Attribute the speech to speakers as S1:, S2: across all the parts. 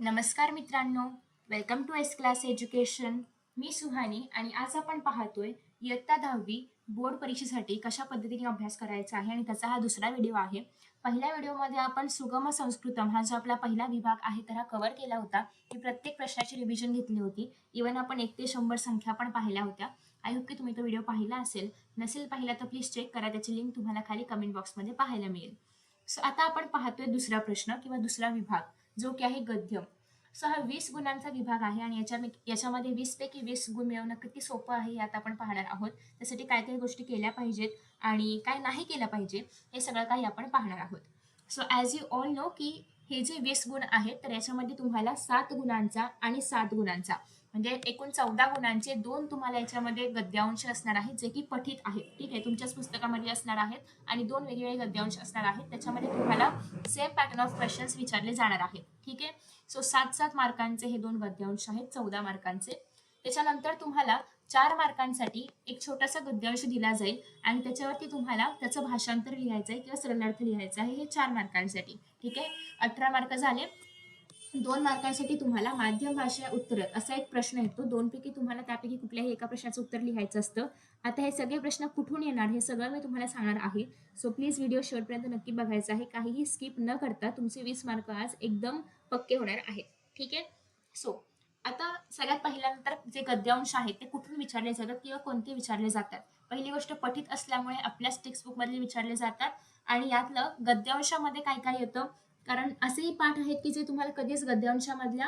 S1: नमस्कार मित्रांनो, welcome to S class education. मी सुहानी आणि आज आपण पाहतोय इयत्ता 10वी बोर्ड परीक्षेसाठी कशा पद्धतीने अभ्यास करायचा आहे आणि त्याचा हा दुसरा व्हिडिओ आहे. पहिल्या व्हिडिओमध्ये आपण सुगम संस्कृतम हा जो आपला पहिला विभाग आहे तर हा कव्हर केला होता. मी प्रत्येक प्रश्नाची रिव्हिजन घेतली होती. इव्हन आपण 1 ते 100 संख्या पण पाहिल्या होत्या. आय होप की तुम्ही तो व्हिडिओ पाहिला असेल. नसेल पाहिला तर प्लीज चेक करा. त्याची लिंक तुम्हाला खाली कमेंट बॉक्समध्ये पाहायला मिळेल. सो आता आपण पाहतोय दुसरा प्रश्न किंवा दुसरा विभाग जो की आहे गद्य. सो हा 20 गुणांचा विभाग आहे आणि याच्यामध्ये 20 पैकी 20 गुण मिळवणं किती सोपं आहे यात आपण पाहणार आहोत. त्यासाठी काय काय गोष्टी केल्या पाहिजेत आणि काय नाही केल्या पाहिजे हे सगळं काही आपण पाहणार आहोत. So as you all know की हे जे 20 गुण आहेत तर याच्यामध्ये तुम्हाला 7 गुणांचा आणि 7 गुणांचा म्हणजे एकूण 14 गुणांचे 2 तुम्हाला याच्यामध्ये गद्यांश असणार आहेत जे की पठित आहेत. ठीक आहे, तुमच्याच पुस्तकामध्ये असणार आहेत आणि 2 वेगवेगळे गद्यांश असणार आहेत. त्याच्यामध्ये तुम्हाला सेम पॅटर्न ऑफ क्वेश्चन्स विचारले जाणार आहेत. ठीक आहे, सो 7-7 मार्कांचे हे 2 गद्यांश आहेत 14 मार्कांचे. त्याच्यानंतर तुम्हाला 4 मार्कांसाठी एक छोटासा गद्यांश दिला जाईल आणि त्याच्यावरती तुम्हाला त्याचं भाषांतर लिहायचं आहे किंवा सरलार्थ लिहायचा आहे. हे 4 मार्कांसाठी. ठीक आहे, 18 मार्क झाले. 2 मार्कांसाठी तुम्हाला माध्यम भाषा उत्तर असा एक प्रश्न येतो. 2 पैकी तुम्हाला त्यापैकी कुठल्याही एका प्रश्नाचं उत्तर लिहायचं असतं. आता हे सगळे प्रश्न कुठून येणार हे सगळं मी तुम्हाला सांगणार आहे. सो प्लीज व्हिडिओ शेवटपर्यंत नक्की बघायचा आहे. काहीही स्किप न करता तुमचे 20 मार्क आज एकदम पक्के होणार आहेत. ठीक आहे, सो आता सगळ्यात पहिल्यानंतर जे गद्यांश आहेत ते कुठून विचारले जातात किंवा कोणते विचारले जातात. पहिली गोष्ट पठित असल्यामुळे आपल्याच टेक्स्टबुक मधले विचारले जातात आणि यातलं गद्यांशामध्ये काय काय येतं कारण असेही पाठ आहेत की जे तुम्हाला कधीच गद्यांशामधल्या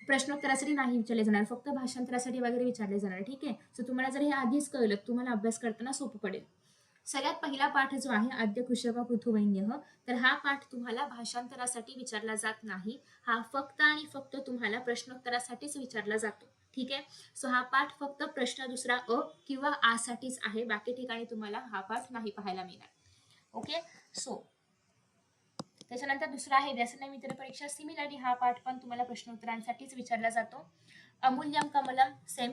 S1: प्रश्नोत्तरासाठी नाही विचारले जाणार, फक्त भाषांतरासाठी वगैरे विचारले जाणार. ठीक आहे, सो तुम्हाला जर हे आधीच कळलं तुम्हाला अभ्यास करताना सोपं पडेल. सगळ्यात पहिला पाठ जो आहे आद्य कृषक पृथुवैन्य, तर हा पाठ तुम्हाला भाषांतरासाठी विचारला जात नाही. हा फक्त आणि फक्त तुम्हाला प्रश्नोत्तरासाठीच विचारला जातो. ठीक आहे, सो हा पाठ फक्त प्रश्न दुसरा अ किंवा आ साठीच आहे. बाकी ठिकाणी तुम्हाला हा पाठ नाही पाहायला मिळणार. ओके, सो त्याच्यानंतर दुसरा आहे व्यसन मित्र परीक्षा सिमिलरली हा पाठ पण तुम्हाला प्रश्नोत्तरांसाठीच विचारला जातो. अमूल्यम कमलम सेम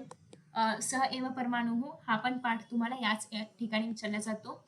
S1: सह एव परमाणु हा पण पाठ तुम्हाला याच ठिकाणी विचारला जातो.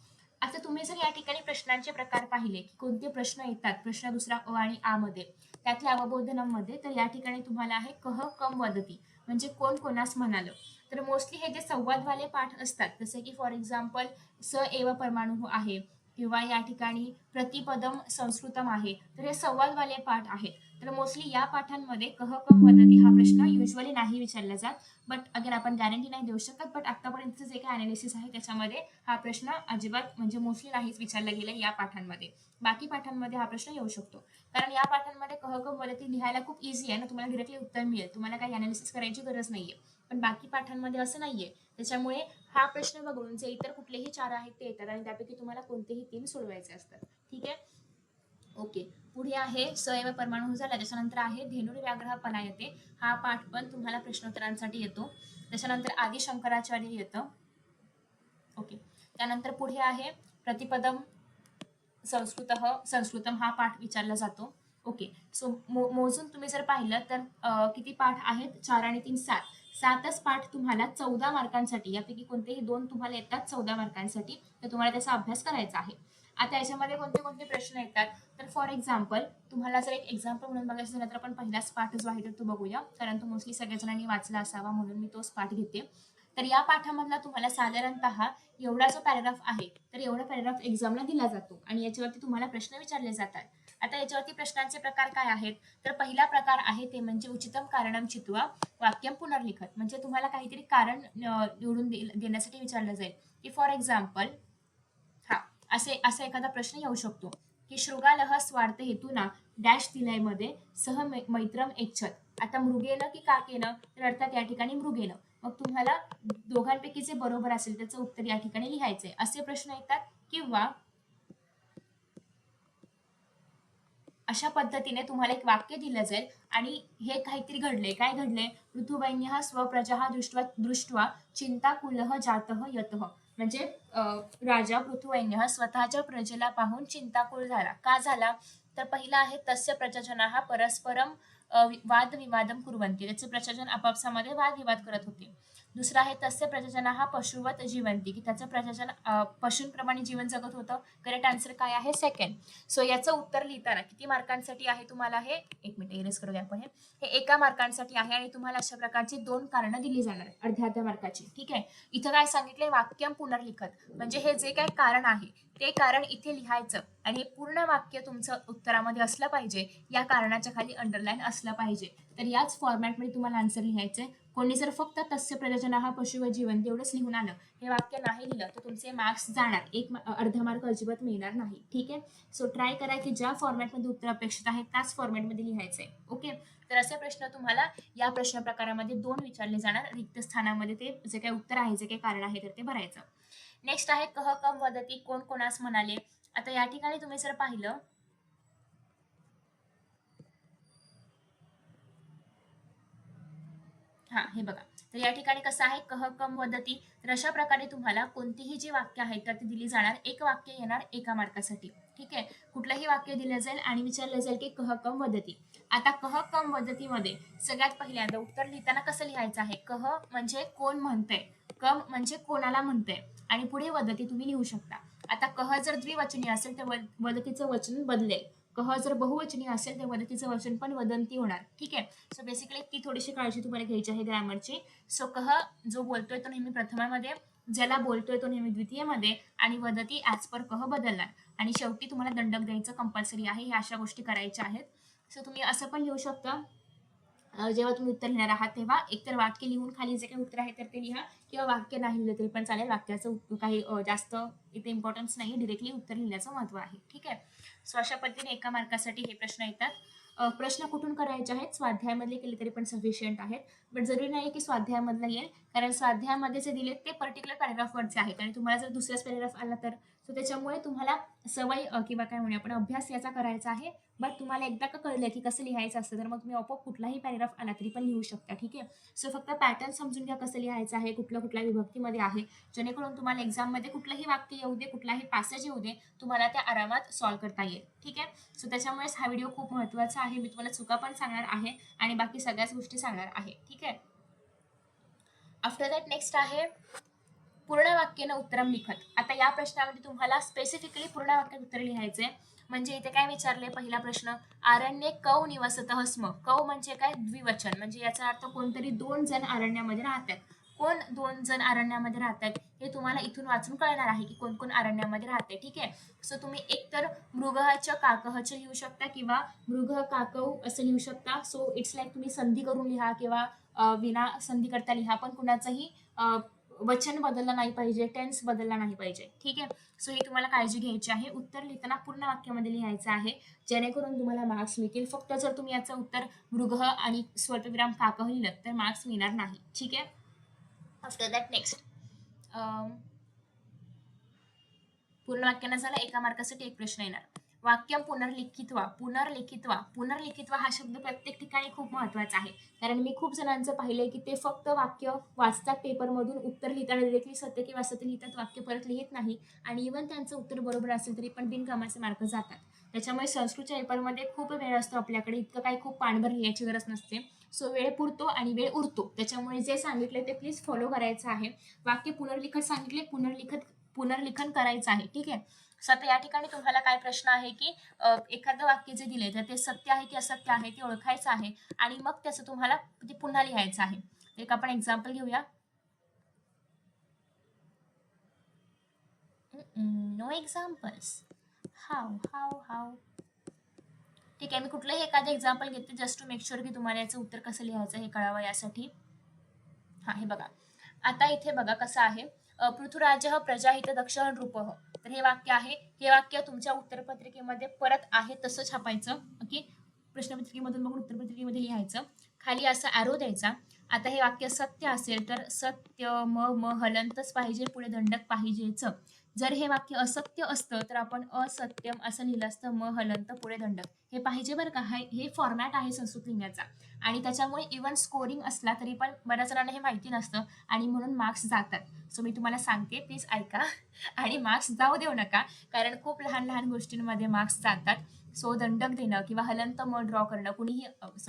S1: आता तुम्ही जर या ठिकाणी प्रश्नांचे प्रकार पाहिले की कोणते प्रश्न येतात प्रश्न दुसरा अ आणि आ मध्ये त्यातल्या अवबोधनामध्ये, तर या ठिकाणी तुम्हाला आहे कह कम वदती म्हणजे कोण कोणास म्हणालं. तर मोस्टली हे जे संवादवाले पाठ असतात जसे की फॉर एक्झाम्पल स एव परमाणु आहे किंवा या ठिकाणी प्रतिपदम संस्कृतम आहे, तर हे संवादवाले पाठ आहेत. तर मोस्टली या पाठांमध्ये कह कम वदती हा प्रश्न युजली नाही विचारला जात. बट अगेन आपण गॅरंटी नाही देऊ शकत, बट आतापर्यंत जे काही अनालिसिस आहे त्याच्यामध्ये हा प्रश्न अजिबात म्हणजे मोस्टली नाहीच विचारला गेला या पाठांमध्ये. बाकी पाठांमध्ये हा प्रश्न येऊ शकतो कारण या पाठांमध्ये कह कम वदती लिहायला खूप इझी आहे ना, तुम्हाला डिरेक्टली उत्तर मिळेल, तुम्हाला काही अनालिसिस करायची गरज नाहीये. पण बाकी पाठांमध्ये असं नाहीये. त्याच्यामुळे हा प्रश्न वगळून जे इतर कुठलेही 4 आहेत ते येतात आणि त्यापैकी तुम्हाला कोणतेही 3 सोडवायचे असतात. ठीक आहे, ओके. पुढे आहे स एव परमाणु झाला. त्याच्यानंतर आहे धेनुर्व्याघ्र पलायते हा पाठ पण तुम्हाला प्रश्नोत्तरांसाठी येतो. त्याच्यानंतर आदि शंकराचार्य येतं. ओके, त्यानंतर पुढे आहे प्रतिपदम संस्कृतम हा पाठ विचारला जातो. ओके, सो मोजून तुम्ही जर पाहिलं तर किती पाठ आहेत 4 आणि 3 7. 7च पाठ तुम्हाला 14 मार्कांसाठी, यापैकी कोणतेही 2 तुम्हाला येतात 14 मार्कांसाठी, तर तुम्हाला त्याचा अभ्यास करायचा आहे. आता याच्यामध्ये कोणते कोणते प्रश्न येतात तर फॉर एक्झाम्पल तुम्हाला जर एक एक्झाम्पल म्हणून बघायचं झालं तर आपण पहिलाच पाठ जो आहे तर तो बघूया, कारण तो मोस्टली सगळ्या जणांनी वाचला असावा म्हणून मी तोच पाठ घेते. तर या पाठामधला तुम्हाला साधारणतः एवढा जो पॅराग्राफ आहे तर एवढा पॅराग्राफ एक्झामला दिला जातो आणि याच्यावरती तुम्हाला प्रश्न विचारले जातात. आता याच्यावरती प्रश्नांचे प्रकार काय आहेत तर पहिला प्रकार आहे ते म्हणजे उचितम कारणम चित्वा वाक्यम पुनर्लिखत, म्हणजे तुम्हाला काहीतरी कारण निवडून देण्यासाठी विचारलं जाईल की फॉर एक्झाम्पल हा असा एखादा प्रश्न येऊ शकतो की शृगालह स्वार्थ हेतूना डॅश दिलायमध्ये सह मैत्रम एच्छत. आता मृगेनं की काकेनं, तर अर्थात या ठिकाणी मृगेनं. मग तुम्हाला दोघांपैकी जे बरोबर असेल त्याचं उत्तर या ठिकाणी लिहायचंय असे प्रश्न येतात. किंवा अशा पद्धतीने तुम्हाला एक वाक्य दिलं जाईल आणि हे काहीतरी घडले, काय घडले, ऋतुवैन्य स्वप्रजा दृष्ट्वा चिंताकुलः जातः यतः, म्हणजे राजा पृथुवैन्य स्वतःच्या प्रजेला पाहून चिंताकुल झाला. का झाला तर पहिला आहे तस्य प्रजाजनाः परस्परम वादविवादम कुर्वन्ति, त्याचे प्रजनन आपापसामध्ये वादविवाद करत होते. दुसरा आहे तस्य प्रजननः पशुवत जीवन्ति, की त्याचं प्रजनन पशूंप्रमाणे जीवन जगत होतं. करेक्ट आन्सर काय आहे? सेकंड. सो याचं उत्तर लिहिताना किती मार्कांसाठी आहे तुम्हाला हे? एक मिनिट इरेज करूया आपण. हे एका मार्कांसाठी आहे आणि तुम्हाला अशा प्रकारची 2 कारणं दिली जाणार आहेत अर्ध्या मार्काची. ठीक आहे. इथं काय सांगितलंय? वाक्यम पुनर्लिखत, म्हणजे हे जे काही कारण आहे ते कारण इथे लिहायचं आणि हे पूर्ण वाक्य तुमचं उत्तरामध्ये असलं पाहिजे. या कारणाच्या खाली अंडरलाईन असलं पाहिजे. तर याच फॉर्मॅटमध्ये तुम्हाला आन्सर लिहायचंय. कोणी जर फक्त तस्य प्रजननः पशु व जीवन एवढंच लिहून आलं, हे वाक्य नाही लिहिलं तर तुमचे मार्क्स जाणार, अर्धा मार्क अजिबात मिळणार नाही. ठीक आहे. सो ट्राय करा की ज्या फॉर्मॅटमध्ये उत्तर अपेक्षित आहे त्याच फॉर्मॅटमध्ये लिहायचंय. ओके. तर असे प्रश्न तुम्हाला या प्रश्न प्रकारामध्ये 2 विचारले जाणार. रिक्त स्थानामध्ये ते जे काही उत्तर आहे, जे काही कारण आहे तर ते भरायचं. नेक्स्ट आहे कह कम वदती, कोण कोणास म्हणाले. आता या ठिकाणी तुम्ही जर पाहिलं, हा हे बघा, तर या ठिकाणी कसं आहे? कह कम वदती. तर अशा प्रकारे तुम्हाला कोणतीही जी वाक्य आहेत तर ती दिली जाणार. एक वाक्य येणार एका मार्कासाठी. ठीक आहे. कुठलंही वाक्य दिलं जाईल आणि विचारलं जाईल की कह कम वदती. आता कह कम वदती मध्ये सगळ्यात पहिल्यांदा उत्तर लिहिताना कसं लिहायचं आहे? कह म्हणजे कोण म्हणतंय, कम म्हणजे कोणाला म्हणतंय आणि पुढे वदती तुम्ही लिहू शकता. आता कह जर द्विवचनी असेल तर वदतीचं वचन बदलेल. कह जर बहुवचनी असेल तर वदतीचं वचन पण वदंती होणार. ठीक आहे. सो बेसिकली ती थोडीशी काळजी तुम्हाला घ्यायची आहे ग्रामरची. सो कह जो बोलतोय तो नेहमी प्रथमामध्ये, ज्याला बोलतोय तो नेहमी द्वितीयमध्ये आणि वदती ॲज पर कह बदलणार. आणि शेवटी तुम्हाला दंडक द्यायचं कंपल्सरी आहे. ह्या अशा गोष्टी करायच्या आहेत. सो तुम्ही असं पण लिहू शकता, जेव्हा तुम्ही उत्तर लिहिणार आहात तेव्हा एकतर वाक्य लिहून खाली जे काही उत्तर आहे तर ते लिहा, किंवा वाक्य नाही लिहिलं तरी पण चालेल. वाक्याचं काही जास्त इथे इम्पॉर्टन्स नाही, डिरेक्टली उत्तर लिहिण्याचं महत्त्व आहे. ठीक आहे. सो अशा पद्धतीने एका मार्कासाठी हे प्रश्न येतात. प्रश्न कुठून करायचे आहेत? स्वाध्यायामधले केले तरी पण सफिशियंट आहेत. बट जरुरी नाही की स्वाध्यायामधला येईल, कारण स्वाध्यायामध्ये जे दिलेत ते पर्टिक्युलर पॅरेग्राफवरचे आहेत आणि तुम्हाला जर दुसऱ्याच पॅरेग्राफ आला तर सो त्याच्यामुळे तुम्हाला सवय किंवा काय म्हणूया आपण अभ्यास याचा करायचा आहे. बट तुम्हाला एकदा का कळलं की कसं लिहायचं असतं तर मग तुम्ही आपोआप कुठलाही पॅरेग्राफ आला तरी पण लिहू शकता. ठीक आहे. सो फक्त पॅटर्न समजून घ्या कसं लिहायचं आहे, कुठल्या विभक्तीमध्ये आहे, जेणेकरून तुम्हाला एक्झाममध्ये कुठलंही वाक्य येऊ दे, कुठलाही पॅसेज येऊ दे, तुम्हाला त्या आरामात सॉल्व्ह करता येईल. ठीक आहे. सो त्याच्यामुळेच हा व्हिडिओ खूप महत्त्वाचा आहे. मी तुम्हाला चुका पण सांगणार आहे आणि बाकी सगळ्याच गोष्टी सांगणार आहे. ठीक आहे. आफ्टर दॅट नेक्स्ट आहे पूर्ण वाक्यानं उत्तरम लिखत. आता या प्रश्नामध्ये तुम्हाला स्पेसिफिकली पूर्ण वाक्यात उत्तर लिहायचे. म्हणजे इथे काय विचारले? पहिला प्रश्न, आरण्ये कौ निवसतः स्म. कौ म्हणजे काय? द्विवचन, म्हणजे याचा अर्थ कोणतरी 2 जण अरण्यामध्ये राहतात. कोण 2 जण अरण्यामध्ये राहतात हे तुम्हाला इथून वाचून कळणार आहे की कोण कोण अरण्यामध्ये राहते. ठीक आहे. सो तुम्ही एकतर मृगच काकहच लिहू शकता किंवा मृग काकौ असं लिहू शकता. सो इट्स लाईक तुम्ही संधी करून लिहा किंवा विना संधी करता लिहा, पण कुणाचंही वचन बदललं नाही पाहिजे, टेन्स बदलला नाही पाहिजे. ठीक आहे. सो ही तुम्हाला काळजी घ्यायची आहे. उत्तर लिहिताना पूर्ण वाक्यामध्ये लिहायचं आहे, जेणेकरून तुम्हाला मार्क्स मिळतील. फक्त जर तुम्ही याचं उत्तर मृग आणि स्वल्पविराम काकह लिहिलं तर मार्क्स मिळणार नाही. ठीक आहे. आफ्टर दॅट नेक्स्ट पूर्ण वाक्यानं झाला. एका मार्कासाठी एक प्रश्न येणार. वाक्यम पुनर्लिखित्वा. पुनर्लिखित्वा हा शब्द प्रत्येक ठिकाणी खूप महत्त्वाचा आहे, कारण मी खूप जणांचं पाहिलंय की ते फक्त वाक्य वाचतात पेपरमधून, उत्तर लिहिताना डिरेक्टली सत्य किंवा असत्य लिहितात, वाक्य परत लिहित नाही आणि इव्हन त्यांचं उत्तर बरोबर असेल तरी पण बिनकामाचे मार्क जातात. त्याच्यामुळे संस्कृतच्या पेपरमध्ये खूप वेळ असतो आपल्याकडे, इतकं काही खूप पाणभर लिहायची गरज नसते. सो वेळ पुरतो आणि वेळ उरतो. त्याच्यामुळे जे सांगितले ते प्लीज फॉलो करायचं आहे. वाक्य पुनर्लिखत सांगितले, पुनर्लिखन करायचं आहे. ठीक आहे. सो आता या ठिकाणी तुम्हाला काय प्रश्न आहे की एखादं वाक्य जे दिले तर ते सत्य आहे की असत्य आहे ते ओळखायचं आहे आणि मग त्याचं तुम्हाला ते पुन्हा लिहायचं आहे. एक आपण एक्झाम्पल घेऊया. No examples. हाव. ठीक आहे. मी कुठलंही एखादं एक्झाम्पल घेते जस्ट टू मेक शुअर की तुम्हाला याचं उत्तर कसं लिहायचं हे कळावं यासाठी. हा हे बघा. आता इथे बघा कसं आहे. पृथुराजः प्रजाहित दक्ष नृपः. तर हे वाक्य आहे. हे वाक्य तुमच्या उत्तरपत्रिकेमध्ये परत आहे तसं छापायचं. ओके. प्रश्नपत्रिकेमधून बघून उत्तरपत्रिकेमध्ये लिहायचं. खाली असा ॲरो द्यायचा. आता हे वाक्य सत्य असेल तर सत्य म हलंतच पाहिजे, पुढे दंडक पाहिजेच. जर हे वाक्य असत्य असतं तर आपण असत्यम असं लिहिलं असतं, म हलंत पुढे दंडक. हे पाहिजे बरं का. हे फॉर्मॅट आहे संस्कृत लिहिण्याचा आणि त्याच्यामुळे इव्हन स्कोरिंग असला तरी पण बऱ्याच जणांना हे माहिती नसतं आणि म्हणून मार्क्स जातात. सो मी तुम्हाला सांगते, प्लीज ऐका आणि मार्क्स जाऊ देऊ नका, कारण खूप लहान लहान गोष्टींमध्ये मार्क्स जातात. सो दंडक देणं किंवा हलंत म ड्रॉ करणं, कुणीही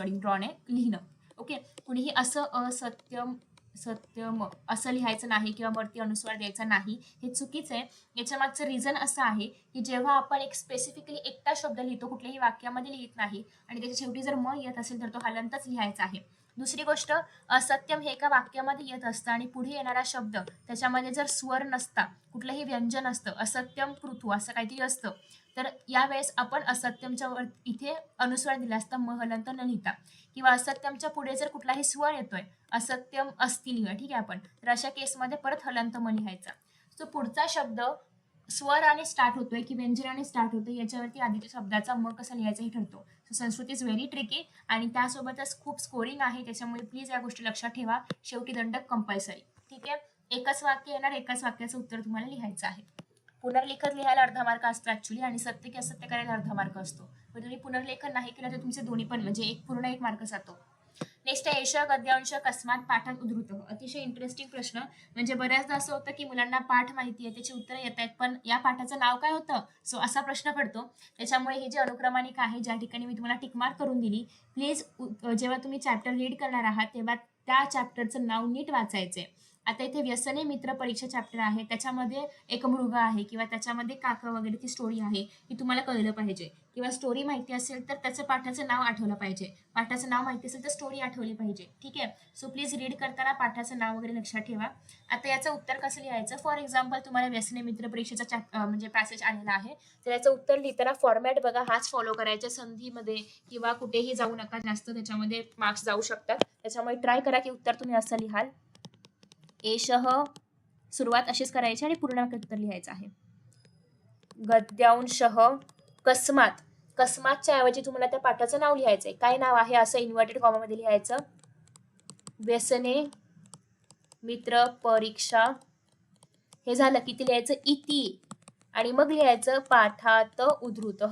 S1: ड्रॉ नाही लिहिणं. ओके, कुणीही असं असत्यम सत्यम असं लिहायचं नाही किंवा वरती अनुस्वार द्यायचा नाही, हे चुकीचं आहे. याच्या मागचं रिझन असं आहे की जेव्हा आपण एक स्पेसिफिकली एकटा शब्द लिहितो, कुठल्याही वाक्यामध्ये लिहित नाही, आणि त्याच्या शेवटी जर म येत असेल तर तो हलंतच लिहायचा आहे. दुसरी गोष्ट, असत्यम हे एका वाक्यामध्ये येत असतं आणि पुढे येणारा शब्द त्याच्यामध्ये जर स्वर नसता, कुठलंही व्यंजन असतं, असत्यम पृथू असं काहीतरी असतं, तर यावेळेस आपण असत्यमच्या वर इथे अनुस्वार दिला असता, म हलंत न लिहिता. किंवा असत्यमच्या पुढे जर कुठलाही स्वर येतोय, असत्यम अस्ति लिहिलं, ठीक आहे आपण, तर अशा केसमध्ये परत हलंत म लिहायचा. सो पुढचा शब्द स्वराने स्टार्ट होतोय की व्यंजनाने स्टार्ट होतोय, याच्यावरती आधीच्या शब्दाचा म कसा लिहायचा हे ठरतो. So Sanskrit is very tricky आणि त्यासोबतच खूप स्कोरिंग आहे, त्याच्यामुळे प्लीज या गोष्टी लक्षात ठेवा. शेवटी दंडक कंपल्सरी. ठीक आहे, एकच वाक्य येणार, एकाच वाक्याचं उत्तर तुम्हाला लिहायचं आहे. पुनर्लिखत लिहायला अर्धा मार्क असतो ऍक्च्युली, आणि सत्य की असत्य करायला अर्धा मार्क असतो. पण तुम्ही पुनर्लेखन नाही केलं तर तुमचे दोन्ही पण म्हणजे पूर्ण एक मार्क जातो. नेक्स्ट आहे, एष गद्यांश कस्मात पाठात उद्धृत. अतिशय इंटरेस्टिंग प्रश्न. म्हणजे बऱ्याचदा असं होतं की मुलांना पाठ माहिती आहे, त्याची उत्तरं येत आहेत, पण या पाठाचं नाव काय होतं, सो असा प्रश्न पडतो. त्याच्यामुळे हे जे अनुक्रमानिक आहे, ज्या ठिकाणी मी तुम्हाला टिकमार्क करून दिली, प्लीज जेव्हा तुम्ही चॅप्टर रीड करणार आहात तेव्हा त्या चॅप्टरचं नाव नीट वाचायचंय. आता इथे व्यसने मित्र परीक्षा चॅप्टर आहे, त्याच्यामध्ये एक मृग आहे किंवा त्याच्यामध्ये काका वगैरे ती स्टोरी आहे, ही तुम्हाला कळलं पाहिजे. किंवा स्टोरी माहिती असेल तर त्याचं पाठाचं नाव आठवलं पाहिजे, पाठाचं नाव माहिती असेल तर स्टोरी आठवली पाहिजे. ठीक आहे, सो प्लीज रीड करताना पाठाचं नाव वगैरे लक्षात ठेवा. आता याचं उत्तर कसं लिहायचं, फॉर एक्झाम्पल तुम्हाला व्यसने मित्र परीक्षेचा म्हणजे पॅसेज आलेला आहे, तर याचं उत्तर लिहिताना फॉर्मॅट बघा, हाच फॉलो करायच्या. संधीमध्ये किंवा कुठेही जाऊ नका जास्त, त्याच्यामध्ये मार्क्स जाऊ शकतात. त्याच्यामुळे ट्राय करा की उत्तर तुम्ही असं लिहाल, एषः सुरुवात अशीच करायची आणि पूर्ण उत्तर लिहायचं आहे. गद्यांशः कस्मात, कस्मातच्या ऐवजी तुम्हाला त्या पाठाचं नाव लिहायचंय. काय नाव आहे असं इन्व्हर्टेड कॉमामध्ये लिहायचं, व्यसने मित्र परीक्षा. हे झालं किती लिहायचं, इति, आणि मग लिहायचं पाठात उद्धृत.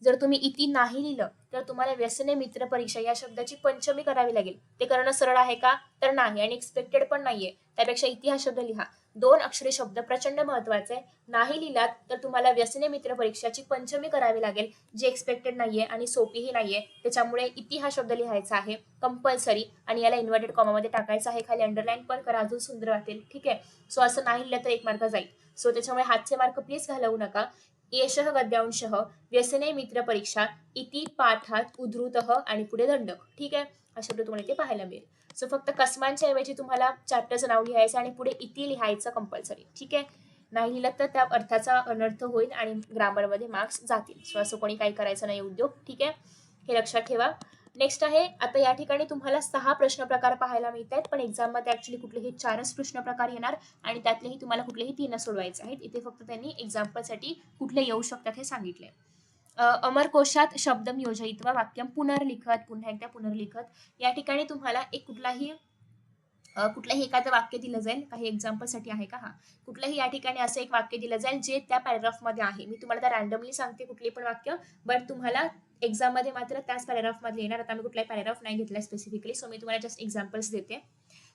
S1: जर तुम्ही इति नाही लिहिलं तर तुम्हाला व्यसने मित्र परीक्षा या शब्दाची पंचमी करावी लागेल. ते करणं सरळ आहे का, तर नाही, आणि एक्सपेक्टेड पण नाहीये. त्यापेक्षा इति हा शब्द लिहा. 2 अक्षरी शब्द प्रचंड महत्वाचे. नाही लिहिलात तर तुम्हाला व्यसने मित्र परीक्षाची पंचमी करावी लागेल, जी एक्सपेक्टेड नाहीये आणि सोपीही नाहीये. त्याच्यामुळे इति हा शब्द लिहायचा आहे कंपल्सरी, आणि याला इन्व्हर्टेड कॉमामध्ये टाकायचं आहे. खाली अंडरलाईन पण करा, अजून सुंदर वाटेल. ठीक आहे, सो असं नाही लिहिलं तर 1 मार्क जाईल. सो त्याच्यामुळे हातचे मार्क प्लीज घालवू नका. एषः गद्यांशः व्यसने मित्र परीक्षा इति पाठात उद्धृतः आणि पुढे दंडक. ठीक आहे, हा शब्द तुम्हाला इथे पाहायला मिळेल. सो फक्त कस्मांच्या ऐवजी तुम्हाला चॅप्टरचं नाव लिहायचं आणि पुढे इति लिहायचं कंपल्सरी. ठीक आहे, नाही लिहिलं तर त्या अर्थाचा अनर्थ होईल आणि ग्रामरमध्ये मार्क्स जातील. सो असं कोणी काही करायचं नाही उद्योग. ठीक आहे, हे लक्षात ठेवा. नेक्स्ट आहे, आता या ठिकाणी तुम्हाला 6 प्रश्न प्रकार पाहायला मिळत आहेत, पण एक्झाममध्ये ऍक्च्युली कुठलेही 4च प्रश्न प्रकार येणार आणि त्यातलेही तुम्हाला कुठलेही 3 सोडवायचे आहेत. इथे फक्त त्यांनी एक्झाम्पलसाठी कुठले येऊ शकतात हे सांगितले. अमरकोशात शब्दम योजयित्वा वाक्यम पुनर्लिखत, पुन्हा एकदा पुनर्लिखत. या ठिकाणी तुम्हाला एक कुठलाही एखादं वाक्य दिलं जाईल. काही एक्झाम्पलसाठी आहे का, हा कुठलंही या ठिकाणी असं एक वाक्य दिलं जाईल जे त्या पॅराग्राफमध्ये आहे. मी तुम्हाला त्या रॅन्डमली सांगते कुठली पण वाक्य, बट तुम्हाला एक्झाम मध्ये मात्र त्याच पॅराग्राफमध्ये येणार. आता मी कुठलाही पॅराग्राफ नाही घेतलाय स्पेसिफिकली, सो मी तुम्हाला जस्ट एक्झाम्पल्स देते.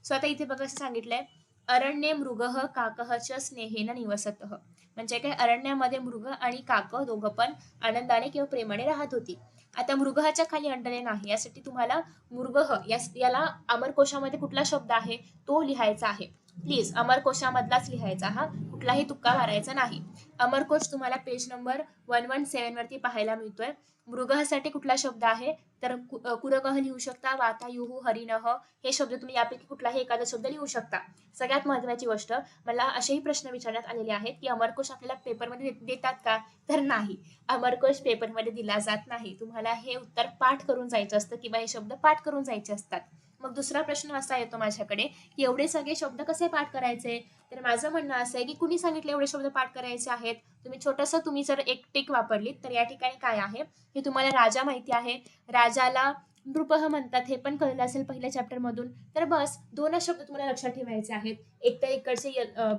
S1: सो आता इथे बघा असं सांगितलंय, अरण्ये मृगः काकः च स्नेहेन निवसतः. म्हणजे काय, अरण्यामध्ये मृग आणि काक दोघं पण आनंदाने किंवा प्रेमाने राहत होती. आता मृगहाच्या खाली अंडरलाईन आहे, यासाठी तुम्हाला मृगः याला अमरकोशामध्ये कुठला शब्द आहे तो लिहायचा आहे. प्लीज अमरकोशामधलाच लिहायचा, हा कुठलाही तुक्का मारायचा नाही. अमरकोश तुम्हाला पेज नंबर 117 वरती पाहायला मिळतोय. मृगहासाठी कुठला शब्द आहे, तर कुरगह लिहू शकता, वातायुः, हरिणः, हे शब्द तुम्ही यापैकी कुठलाही एखादा शब्द लिहू शकता. सगळ्यात महत्वाची गोष्ट, मला असेही प्रश्न विचारण्यात आलेले आहेत की अमरकोश आपल्याला पेपरमध्ये देतात का, तर नाही, अमरकोश पेपरमध्ये दिला जात नाही. तुम्हाला हे उत्तर पाठ करून जायचं असतं किंवा हे शब्द पाठ करून जायचे असतात. मग दुसरा प्रश्न असा येतो माझ्याकडे की एवढे सगळे शब्द कसे पाठ करायचे, तर माझं म्हणणं असं आहे की कुणी सांगितलं एवढे शब्द पाठ करायचे आहेत. तुम्ही जर एक टिक वापरली तर या ठिकाणी काय आहे, हे तुम्हाला राजा माहिती आहे, राजाला नृपः म्हणतात, हे पण कळलं असेल पहिल्या चॅप्टर मधून. तर बस 2च शब्द तुम्हाला लक्षात ठेवायचे आहेत. एक तर इकडचे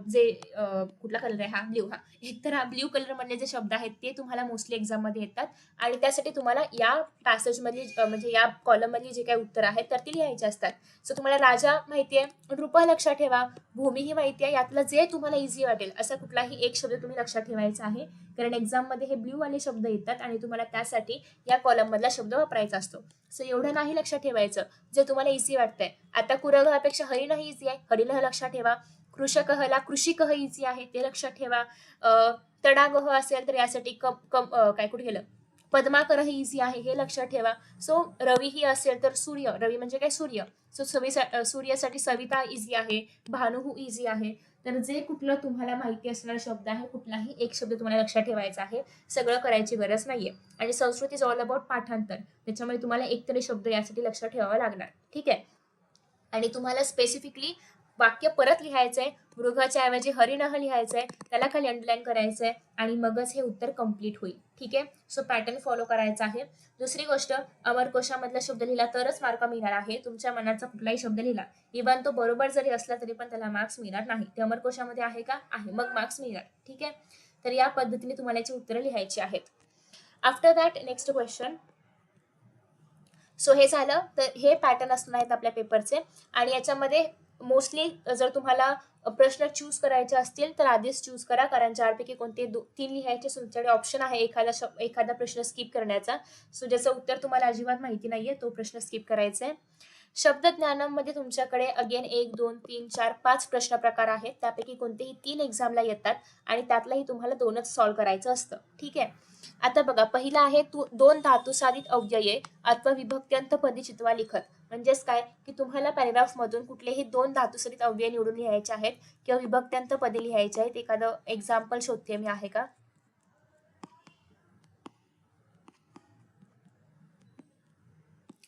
S1: जे कुठला कलर आहे, हा ब्ल्यू, हा एक तर हा ब्ल्यू कलर मधले जे शब्द आहेत ते तुम्हाला मोस्टली एक्झाम मध्ये येतात आणि त्यासाठी तुम्हाला या पॅसेज मधली म्हणजे या कॉलम मधली जे काही उत्तर आहेत तर ती लिहायची असतात. सो तुम्हाला राजा माहितीये, नृप लक्षात ठेवा, भूमी ही माहिती आहे, यातलं जे तुम्हाला इझी वाटेल असा कुठलाही एक शब्द तुम्ही लक्षात ठेवायचा आहे, कारण एक्झाम मध्ये हे ब्ल्यू वाले शब्द येतात आणि तुम्हाला त्यासाठी या कॉलम मधला शब्द वापरायचा असतो. सो एवढं नाही लक्षात ठेवायचं, जे तुम्हाला इझी वाटतंय. आता कुरघापेक्षा हरिण ही इझी आहे, हरिण लक्षात ठेवा. कृषकहला कृषिकह इझी आहे, ते लक्षात ठेवा. तडागह असेल तर यासाठी काय कुठे गेलं, पद्माकर ही इझी आहे, हे लक्षात ठेवा. सो रवी ही असेल तर सूर्य, रवी म्हणजे काय, सूर्य. सो सूर्यासाठी सविता इझी आहे, भानु इझी आहे. तर जे कुठलं तुम्हाला माहिती असणारा शब्द आहे, कुठलाही एक शब्द तुम्हाला लक्षात ठेवायचा आहे, सगळं करायची गरज नाहीये. आणि संस्कृत इज ऑल अबाउट पाठांतर, त्याच्यामुळे तुम्हाला एक तरी शब्द यासाठी लक्षात ठेवावा लागणार. ठीक आहे. आणि तुम्हाला स्पेसिफिकली वाक्य परत लिहायचंय, मृगाच्या ऐवजी हरिणह लिहायचंय, त्याला खाली अंडरलाईन करायचंय आणि मगच हे उत्तर कम्प्लीट होईल. ठीक आहे. सो पॅटर्न फॉलो करायचा आहे. दुसरी गोष्ट, अमर कोशामधला शब्द लिहिला तरच मार्क मिळणार आहे. तुमच्या मनाचा कुठलाही शब्द लिहिला, इव्हन तो बरोबर जरी असला तरी पण त्याला मार्क्स मिळणार नाही. ते अमर कोशामध्ये आहे का, आहे, मग मार्क्स मिळणार. ठीक आहे. तर या पद्धतीने तुम्हाला याची उत्तरं लिहायची आहेत. After that next question. So हे झालं, तर हे पॅटर्न असणार आहेत आपल्या पेपरचे. आणि याच्यामध्ये मोस्टली जर तुम्हाला प्रश्न चूज करायचे असतील तर आधीच चूज करा, कारण चारपैकी कोणते 3 लिहायचे तुमच्याकडे ऑप्शन आहे एखादा प्रश्न स्किप करण्याचा. सो ज्याचं उत्तर तुम्हाला अजिबात माहिती नाहीये तो प्रश्न स्किप करायचा आहे. शब्द ज्ञानामध्ये तुमच्याकडे अगेन 1, 2, 3, 4, 5 प्रश्न प्रकार आहेत, त्यापैकी कोणतेही 3 एक्झामला येतात आणि त्यातलाही तुम्हाला 2च सॉल्व्ह करायचं असतं. ठीक आहे. आता बघा, पहिला आहे 2 धातुसाधित अव्यये अथवा विभक्त्यंत पदी चित्वा लिखत. म्हणजेच काय, की तुम्हाला पॅरेग्राफ मधून कुठलेही 2 धातुसहित अव्यय निवडून लिहायचे आहेत किंवा विभक्त्यंत पदे लिहायचे आहेत. एखादं एक्झाम्पल शोधते मी, आहे का.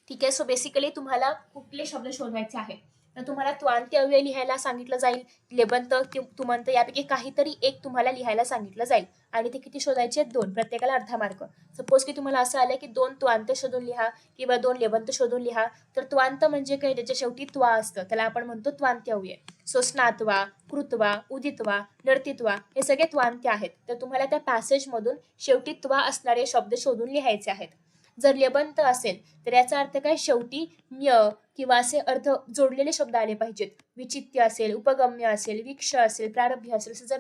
S1: ठीक आहे. सो बेसिकली तुम्हाला कुठले शब्द शोधायचे आहेत, तर तुम्हाला त्वांती अव्यय लिहायला सांगितलं जाईल, लेबंत तुमंत यापैकी काहीतरी एक तुम्हाला लिहायला सांगितलं जाईल आणि ते किती शोधायचे, 2, प्रत्येकाला अर्धा मार्क. सपोज की तुम्हाला असं आलं की 2 त्वांत शोधून लिहा किंवा 2 लेबंत शोधून लिहा, तर त्वांत म्हणजे काय, त्याच्या शेवटी त्वा असतं, त्याला आपण म्हणतो त्वांत्य अव्यय. सो स्नात्वा, कृत्वा, उदित्वा, नर्तित्वा हे सगळे त्वांत्य आहेत. तर तुम्हाला त्या पॅसेज मधून शेवटी त्वा असणारे शब्द शोधून लिहायचे आहेत. जर लेबंत असेल तर याचा अर्थ काय, शेवटी म्य किंवा असे अर्थ जोडलेले शब्द आले पाहिजेत. विचित्य असेल, उपगम्य असेल, विक्ष असेल, प्रारब्ध असेल, असं जर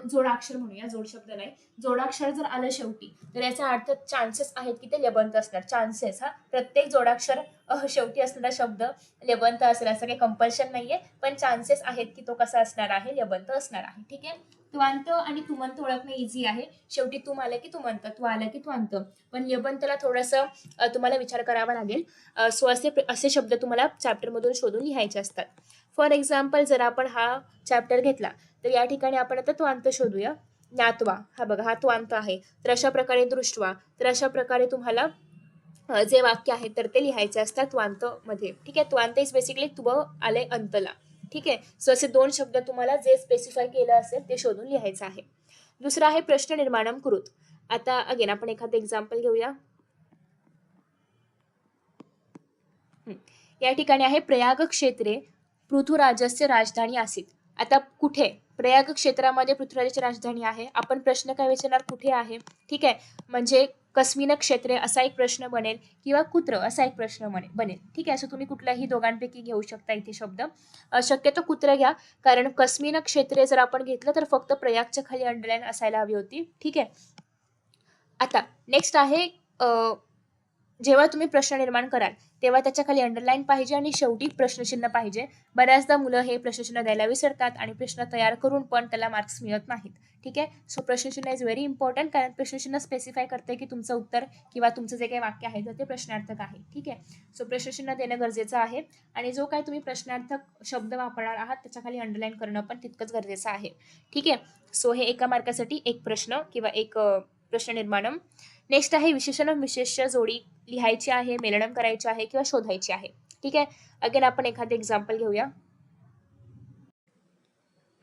S1: जोडाक्षर म्हणूया, जोड शब्द नाही, जोडाक्षर जर आलं शेवटी तर याचा अर्थ चान्सेस आहेत की ते लेबंत असणार. चान्सेस, हा, प्रत्येक जोडाक्षर शेवटी असणारा शब्द लेबंत असेल असं काही कंपल्शन नाहीये, पण चान्सेस आहेत की तो कसा असणार आहे, लेबंत असणार आहे. ठीक आहे. त्वांत आणि तुमंत ओळखणं इझी आहे. शेवटी तुम आलं की तुमंत, तू आलं की त्वांत. पण लेबंतला थोडंसं तुम्हाला विचार करावा लागेल. सो असे शब्द तुम्हाला चॅप्टर मधून शोधून लिहायचे असतात. फॉर एक्झाम्पल, जर आपण हा चॅप्टर घेतला तर या ठिकाणी आपण आता त्वांत शोधूया. ज्ञात्वा, हा बघा, हा त्वांत आहे. तर अशा प्रकारे दृष्टवा, तर अशा प्रकारे तुम्हाला जे वाक्य आहे तर ते लिहायचे असतात त्वांत मध्ये. ठीक आहे. त्वांत इज बेसिकली त्व आले अंतला. ठीक आहे. सो असे 2 शब्द तुम्हाला जे स्पेसिफाय केलं असेल ते शोधून लिहायचं आहे. दुसरा आहे प्रश्न निर्माणम कुरुत. आता अगेन आपण एखादं एक्झाम्पल घेऊया. या ठिकाणी आहे प्रयाग क्षेत्रे पृथुराजस्य राजधानी आसीत. आता कुठे, प्रयाग क्षेत्रामध्ये पृथ्वीराजाची राजधानी आहे. आपण प्रश्न काय विचारणार, कुठे आहे. ठीक आहे. म्हणजे कस्मिन क्षेत्रे असा एक प्रश्न बनेल किंवा कुत्र असा एक प्रश्न बनेल. ठीक आहे. असं तुम्ही कुठल्याही दोघांपैकी घेऊ शकता इथे शब्द. शक्यतो कुत्र घ्या, कारण कस्मिन क्षेत्रे जर आपण घेतलं तर फक्त प्रयागच्या खाली अंडरलाईन असायला हवी होती. ठीक आहे. आता नेक्स्ट आहे, जेव्हा तुम्ही प्रश्न निर्माण कराल तेव्हा त्याच्या खाली अंडरलाईन पाहिजे आणि शेवटी प्रश्नचिन्ह पाहिजे. बऱ्याचदा मुलं हे प्रश्नचिन्ह द्यायला विसरतात आणि प्रश्न तयार करून पण त्याला मार्क्स मिळत नाहीत. ठीक आहे. सो प्रश्नचिन्ह इज व्हेरी इम्पॉर्टंट, कारण प्रश्नचिन्ह स्पेसिफाय करते की तुमचं उत्तर किंवा तुमचं जे काही वाक्य आहे तर ते प्रश्नार्थक आहे. ठीक आहे. सो प्रश्नचिन्ह देणं गरजेचं आहे आणि जो काही तुम्ही प्रश्नार्थक शब्द वापरणार आहात त्याच्या खाली अंडरलाईन करणं पण तितकंच गरजेचं आहे. ठीक आहे. सो हे एका मार्कासाठी एक प्रश्न किंवा एक प्रश्न निर्माणम. नेक्स्ट आहे विशेषण विशेष्य जोडी लिहायची आहे, मेलनम करायची आहे किंवा शोधायची आहे. ठीक आहे. अगेन आपण एखादं एक्झाम्पल घेऊया.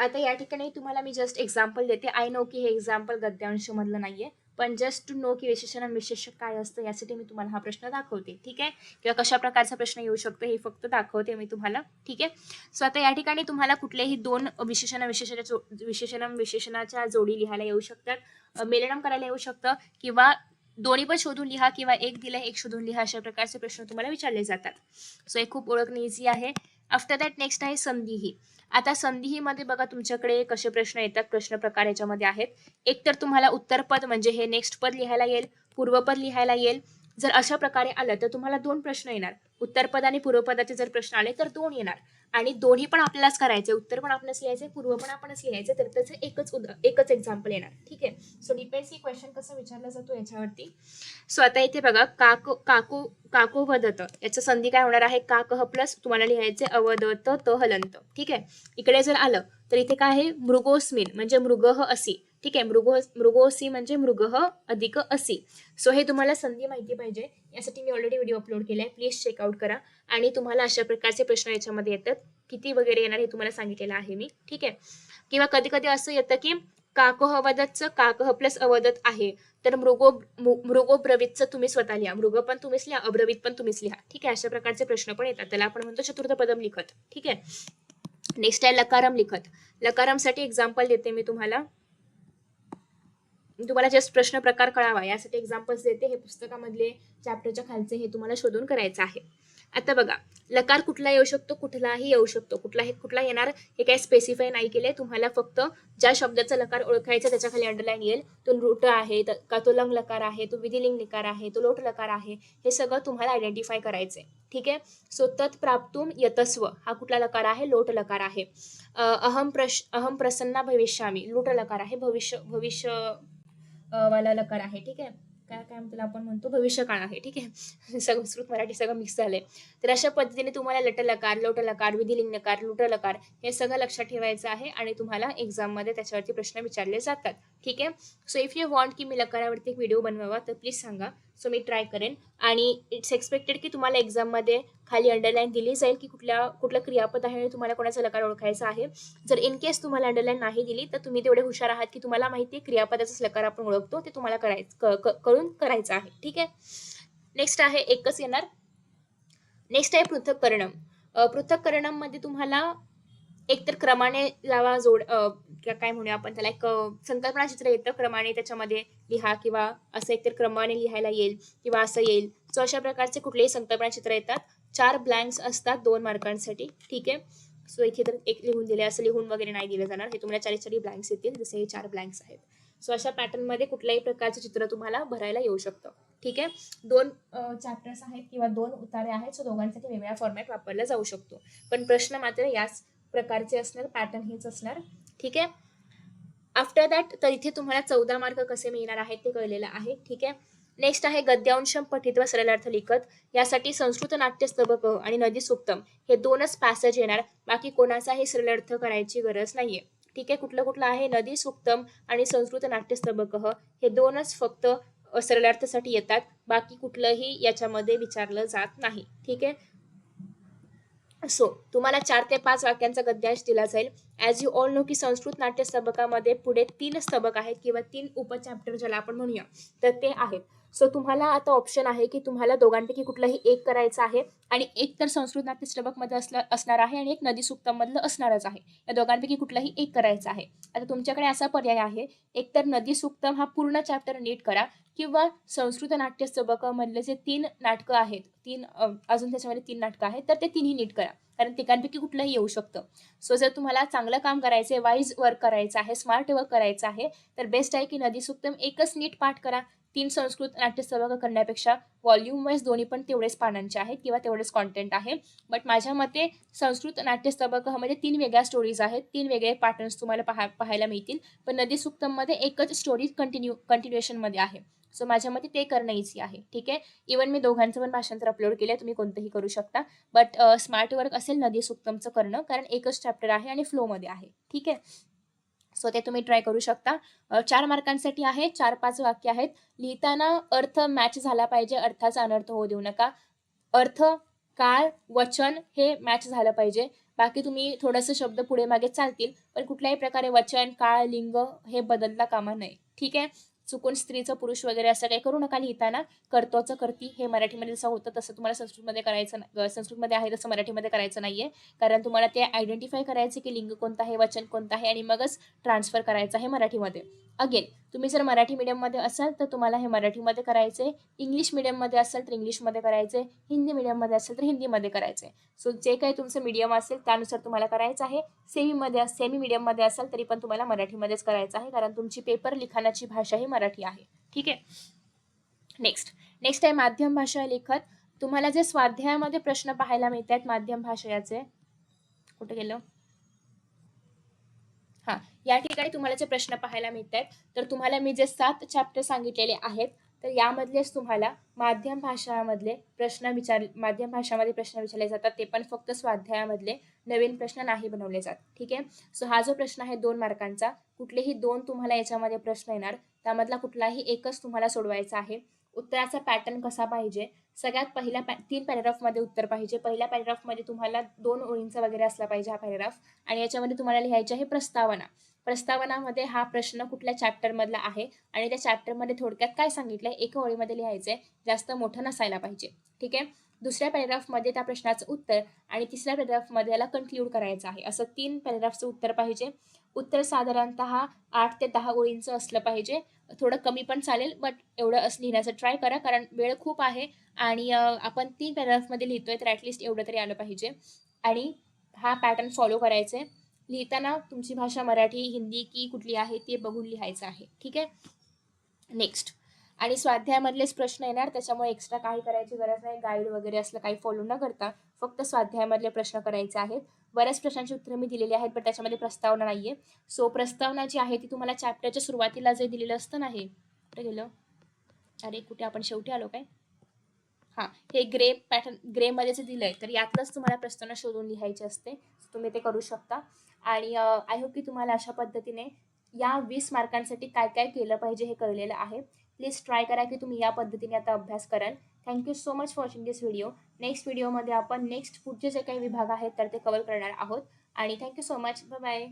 S1: आता या ठिकाणी तुम्हाला मी जस्ट एक्झाम्पल देते. आय नो की हे एक्झाम्पल गद्यांश मधलं नाहीये, पण जस्ट टू नो की विशेषण आणि विशेषक काय असतं यासाठी मी तुम्हाला हा प्रश्न दाखवते. ठीक आहे, किंवा कशा प्रकारचा प्रश्न येऊ शकतो हे फक्त दाखवते मी तुम्हाला. ठीक आहे, सो आता या ठिकाणी तुम्हाला कुठलेही दोन विशेषणाच्या जोडी लिहायला येऊ शकतात, मेलनम करायला येऊ शकतं, किंवा दोन्ही पण शोधून लिहा, किंवा एक दिलं एक शोधून लिहा, अशा प्रकारचे प्रश्न तुम्हाला विचारले जातात. सो हे खूप ओळखणे इझी आहे. आफ्टर दॅट नेक्स्ट आहे संधिही. आता संधिहीमध्ये बघा तुमच्याकडे कसे प्रश्न येतात, प्रश्न प्रकार याच्यामध्ये आहेत. एक तर तुम्हाला उत्तरपद म्हणजे हे नेक्स्ट पद लिहायला येईल, पूर्वपद लिहायला येईल. जर अशा प्रकारे आलं तर तुम्हाला दोन प्रश्न येणार. उत्तरपद आणि पूर्वपदाचे जर प्रश्न आले तर दोन येणार, आणि दोन्ही पण आपल्यालाच करायचे. उत्तर पण आपणच लिहायचे, पूर्व पण आपणच लिहायचे, तर त्याचं एकच एक्झाम्पल येणार. ठीक आहे, सो डिपेंड्स ही क्वेश्चन कसं विचारला जातो याच्यावरती. सो आता इथे बघा काको वदत, याचं संधी काय होणार आहे, काकह प्लस तुम्हाला लिहायचे अवदत त हलंत. ठीक आहे, इकडे जर आलं तर इथे काय आहे, मृगोस्मिन म्हणजे मृगह असी. ठीक आहे, मृगोसी म्हणजे मृगह अधिक असी. सो हे तुम्हाला संधी माहिती पाहिजे, यासाठी मी ऑलरेडी व्हिडिओ अपलोड केलाय, प्लीज चेकआउट करा. आणि तुम्हाला अशा प्रकारचे प्रश्न याच्यामध्ये येतात, किती वगैरे येणार हे तुम्हाला सांगितलेलं आहे मी. ठीक आहे, किंवा कधी कधी असं येतं की काकह अवदतचं काकह प्लस अवदत आहे, तर मृगोब्रवीतचं तुम्ही स्वतः लिहा, मृग पण तुम्हीच लिहा, अब्रवीत पण तुम्हीच लिहा. ठीक आहे, अशा प्रकारचे प्रश्न पण येतात, त्याला आपण म्हणतो चतुर्थ पदम लिखत. ठीक आहे, नेक्स्ट आहे लकारम लिखत. लकारमसाठी एक्झाम्पल देते मी तुम्हाला जस्ट प्रश्न प्रकार कळावा यासाठी एक्झाम्पल्स देते. हे पुस्तकामधले चॅप्टरच्या खालचे हे तुम्हाला शोधून करायचं आहे. आता बघा, लकार कुठला येऊ शकतो, कुठलाही येऊ शकतो, कुठला येणार हे काही स्पेसिफाय नाही केले. तुम्हाला फक्त ज्या शब्दाचा लकार ओळखायचा त्याच्या खाली अंडरलाईन येईल, तो लुट आहे का, तो लंग लकार आहे, तो विधिलिंग निकार आहे, तो लोट लकार आहे, हे सगळं तुम्हाला आयडेंटिफाय करायचंय. ठीक आहे, सो तत्प्राप्तुम यतस्व हा कुठला लकार आहे, लोट लकार आहे. अहम प्रसन्ना भविष्यामी लुट लकार आहे, भविष्य वाला लकार आहे. ठीक आहे, काय म्हणतो आपण म्हणतो भविष्यकाळ आहे. ठीक आहे, संस्कृत मराठी सगळं मिक्स झालंय. तर अशा पद्धतीने तुम्हाला लट लकार, लोट लकार, विधिलिंग नकार, लुट लकार हे सगळं लक्षात ठेवायचं आहे, आणि तुम्हाला एक्झाम मध्ये त्याच्यावरती प्रश्न विचारले जातात. ठीक आहे, सो इफ यू वॉन्ट की मी लकारावरती एक व्हिडिओ बनवावा तर प्लीज सांगा, सो मी ट्राय करेन. आणि इट्स एक्सपेक्टेड की तुम्हाला एक्झाम मध्ये खाली अंडरलाईन दिली जाईल की कुठलं क्रियापद आहे आणि तुम्हाला कोणाचा लकार ओळखायचा आहे. जर इन केस तुम्हाला अंडरलाईन नाही दिली तर तुम्ही तेवढे हुशार आहात की तुम्हाला माहिती आहे क्रियापदाचाच लकार आपण ओळखतो, ते तुम्हाला करायचं आहे. ठीक आहे, नेक्स्ट आहे एकच येणार. नेक्स्ट आहे पृथक्करणम. पृथक्करणम मध्ये तुम्हाला एकतर क्रमाने लावा, काय म्हणूया आपण त्याला, एक संकल्पना चित्र येतं, क्रमाने त्याच्यामध्ये लिहा, किंवा असं एकतर क्रमाने लिहायला येईल किंवा असं येईल. सो अशा प्रकारचे कुठलेही संकल्पना चित्र येतात. 4 ब्लँक्स असतात 2 मार्कांसाठी. ठीक आहे, सो इथे तर एक लिहून दिले, असं लिहून वगैरे नाही दिलं जाणार, हे तुम्हाला 4 ब्लँक्स येतील, जसे हे 4 ब्लँक्स आहेत. सो अशा पॅटर्न मध्ये कुठल्याही प्रकारचे चित्र तुम्हाला भरायला येऊ शकतं. ठीक आहे, 2 चॅप्टर्स आहेत किंवा 2 उतारे आहेत, सो दोघांसाठी वेगळा फॉर्मॅट वापरला जाऊ शकतो, पण प्रश्न मात्र याच प्रकारचे असणार, पॅटर्न हेच असणार. ठीक आहे, आफ्टर दॅट तर इथे तुम्हाला 14 मार्क कसे मिळणार आहेत ते कळलेलं आहे. ठीक आहे, नेक्स्ट आहे गद्यांशम पठित्वा सरलार्थ लिखत. यासाठी संस्कृत नाट्यस्तबक आणि नदी सुक्तम हे 2च पॅसेज येणार, बाकी कोणाचाही सरलार्थ करायची गरज नाहीये. ठीक आहे, कुठलं आहे, नदी सुक्तम आणि संस्कृत नाट्यस्तबक हे 2च फक्त सरलार्थासाठी येतात, बाकी कुठलंही याच्यामध्ये विचारलं जात नाही. ठीक आहे, सो तुम्हाला 4 ते 5 वाक्यांचा गद्यांश दिला जाईल. ॲज यू ऑल नो की संस्कृत नाट्य स्तबकामध्ये पुढे 3 स्तबक आहेत किंवा 3 उपचॅप्टर ज्याला आपण म्हणूया तर ते आहेत. सो तुम्हाला आता ऑप्शन आहे की तुम्हाला दोघांपैकी कुठलंही एक करायचं आहे, आणि एक तर संस्कृत नाट्य स्तबकमध्ये असणार आहे आणि एक नदी सुक्तम मधलं असणारच आहे. या दोघांपैकी कुठलंही एक करायचं आहे. आता तुमच्याकडे असा पर्याय आहे, एक तर नदी सुक्तम हा पूर्ण चॅप्टर नीट करा, किंवा संस्कृत नाट्य स्तबकामधले जे 3 नाटकं आहेत, अजून त्याच्यामध्ये 3 नाटकं आहेत, तर ते 3ही नीट करा, कारण तिघांपैकी कुठलंही येऊ शकतं. सो जर तुम्हाला चांगलं काम करायचं आहे, वाईज वर्क करायचं आहे, स्मार्ट वर्क करायचं आहे, तर बेस्ट आहे की नदी सुक्तम एकच नीट पाठ करा. 3 संस्कृत नाट्यस्तबक करण्यापेक्षा व्हॉल्यूम वाईज दोन्ही पण तेवढेच पानांचे आहेत किंवा तेवढेच कॉन्टेंट आहे. बट माझ्या मते संस्कृत नाट्यस्तबकामध्ये 3 वेगळ्या स्टोरीज आहेत, 3 वेगळे पॅटर्न्स तुम्हाला पाहायला मिळतील, पण नदी सुक्तममध्ये एकच स्टोरी कंटिन्युएशनमध्ये आहे. सो माझ्या मते ते करणं इझी आहे. ठीक आहे, इवन मी दोघांचं पण भाषांतर अपलोड केलं आहे, तुम्ही कोणतंही करू शकता, बट स्मार्ट वर्क असेल नदी सुक्तमचं करणं, कारण एकच चॅप्टर आहे आणि फ्लोमध्ये आहे. ठीक आहे, सो ते तुम्ही ट्राय करू शकता. 4 मार्कांसाठी आहे, 4-5 वाक्य आहेत. लिहिताना अर्थ मॅच झाला पाहिजे, अर्थाचा अनर्थ होऊ देऊ नका. अर्थ, काळ, वचन हे मॅच झालं पाहिजे. बाकी तुम्ही थोडंसं शब्द पुढे मागे चालतील, पण कुठल्याही प्रकारे वचन, काळ, लिंग हे बदलता कामा नये. ठीक आहे, चुकून स्त्रीचं पुरुष वगैरे असं काही करू नका लिहिताना. कर्तोचं करती हे मराठीमध्ये जसं होतं तसं तुम्हाला संस्कृतमध्ये करायचं संस्कृतमध्ये आहे तसं मराठीमध्ये करायचं नाहीये. कारण तुम्हाला ते आयडेंटिफाय करायचे की लिंग कोणतं आहे, वचन कोणतं आहे आणि मगच ट्रान्सफर करायचं आहे मराठीमध्ये. अगेन तुम्ही जर मराठी मीडियममध्ये असाल तर तुम्हाला हे मराठीमध्ये करायचे, इंग्लिश मीडियममध्ये असाल तर इंग्लिशमध्ये करायचे, हिंदी मीडियममध्ये असेल तर हिंदीमध्ये करायचे. सो जे काही तुमचं मीडियम असेल त्यानुसार तुम्हाला करायचं आहे. सेमी मीडियममध्ये असाल तरी पण तुम्हाला मराठीमध्येच करायचं आहे, कारण तुमची पेपर लिखाणाची भाषा ही मराठी आहे. ठीक आहे. नेक्स्ट आहे माध्यम भाषा लेखन. तुम्हाला जे स्वाध्यायामध्ये प्रश्न पाहायला मिळत आहेत माध्यम भाषेचे, कुठे गेलं, या ठिकाणी तुम्हाला जे प्रश्न पाहायला मिळत आहेत, तर तुम्हाला मी जे 7 चॅप्टर सांगितलेले आहेत तर यामधलेच तुम्हाला माध्यम भाषामध्ये प्रश्न विचारले जातात. ते पण फक्त स्वाध्यायामधले, नवीन प्रश्न नाही बनवले जात. ठीक आहे. सो हा जो प्रश्न आहे 2 मार्कांचा, कुठलेही 2 तुम्हाला याच्यामध्ये प्रश्न येणार, त्यामधला कुठलाही एकच तुम्हाला सोडवायचा आहे. उत्तराचा पॅटर्न कसा पाहिजे, सगळ्यात पहिल्या 3 पॅरेग्राफमध्ये उत्तर पाहिजे. पहिल्या पॅरेग्राफमध्ये तुम्हाला 2 ओळींचा वगैरे असला पाहिजे हा पॅरेग्राफ, आणि याच्यामध्ये तुम्हाला लिहायचे आहे प्रस्तावनामध्ये हा प्रश्न कुठल्या चॅप्टरमधला आहे आणि त्या चॅप्टरमध्ये थोडक्यात काय सांगितलंय एका ओळीमध्ये लिहायचंय, जास्त मोठं नसायला पाहिजे. ठीक आहे. दुसऱ्या पॅरेग्राफमध्ये त्या प्रश्नाचं उत्तर आणि तिसऱ्या पॅरेग्राफमध्ये याला कन्क्लूड करायचं आहे. असं 3 पॅरेग्राफचं उत्तर पाहिजे. उत्तर साधारणतः 8 ते 10 ओळींचं असलं पाहिजे. थोडं कमी पण चालेल, बट एवढं लिहिण्याचं ट्राय करा, कारण वेळ खूप आहे आणि आपण 3 पॅरेग्राफमध्ये लिहितोय तर ॲटलिस्ट एवढं तरी आलं पाहिजे. आणि हा पॅटर्न फॉलो करायचे. लिहिताना तुमची भाषा मराठी, हिंदी की कुठली आहे ते बघून लिहायचं आहे. ठीक आहे. नेक्स्ट, आणि स्वाध्यायामधलेच प्रश्न येणार, त्याच्यामुळे एक्स्ट्रा काही करायची गरज नाही. गाईड वगैरे असलं काही फॉलो न करता फक्त स्वाध्यायामधले प्रश्न करायचे आहेत. बऱ्याच प्रश्नांची उत्तरं मी दिलेली आहेत, पण त्याच्यामध्ये प्रस्तावना नाहीये. सो प्रस्तावना जी आहे ती तुम्हाला चॅप्टरच्या सुरुवातीला जे दिलेलं असतं ना, हे कुठे गेलं, अरे कुठे आपण शेवटी आलो काय, हे ग्रे पॅटर्न, ग्रेमध्ये जे दिलंय तर यातलंच तुम्हाला प्रस्तावना शोधून लिहायची असते. तुम्ही ते करू शकता. आणि आय होप की तुम्हाला अशा पद्धतीने या 20 मार्कांसाठी काय काय केलं पाहिजे हे कळलेलं आहे. प्लीज ट्राय करा की तुम्ही या पद्धतीने आता अभ्यास कराल. Thank you so much for watching this video. Next व्हिडिओमध्ये आपण पुढचे जे काही विभाग आहेत तर ते कव्हर करणार आहोत. आणि thank you so much. Bye bye.